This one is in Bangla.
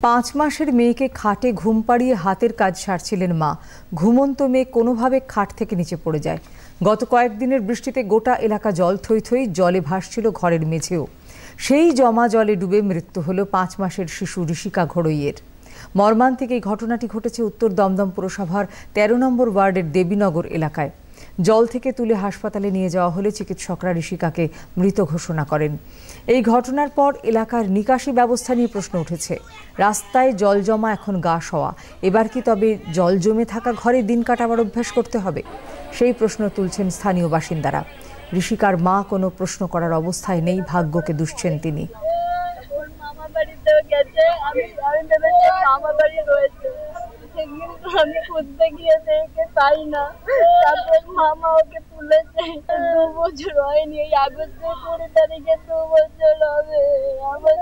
5 মাসের মেয়েকে খাটে ঘুম পাড়িয়ে হাতের কাজ সারছিলেন মা। ঘুমন্ত মেয়ে কোনোভাবে খাট থেকে নিচে পড়ে যায়। গত কয়েকদিনের বৃষ্টিতে গোটা এলাকা জল থই থই, জলে ভাসছিল ঘরের মেঝেও। সেই জমা জলে ডুবে মৃত্যু হলো 5 মাসের শিশু ঋষিকা ঘড়ইয়ের। মর্মান্তিক এই ঘটনাটি ঘটেছে উত্তর দমদম পুরসভার 13 নম্বর ওয়ার্ডের দেবীনগর এলাকায়। জল থেকে তুলে হাসপাতালে নিয়ে যাওয়া হলে চিকিৎসকরা ঋষিকাকে মৃত ঘোষণা করেন। এই ঘটনার পর এলাকার নিকাশি ব্যবস্থা নিয়ে প্রশ্ন উঠেছে। রাস্তায় জল জমা এখন গা সওয়া। এবার কি তবে জল জমে থাকা ঘরে দিন কাটাবার অভ্যাস করতে হবে? সেই প্রশ্ন তুলছেন স্থানীয় বাসিন্দারা। ঋষিকার মা কোনো প্রশ্ন করার অবস্থায় নেই, ভাগ্যকে দুষছেন তিনি। আমি খুঁজতে গিয়ে দেখে পাই না, তারপর মামা ওকে তুলেছে। 2 বছর হয়নি, এই আগস্টের 20 তারিখে 2 বছর হবে।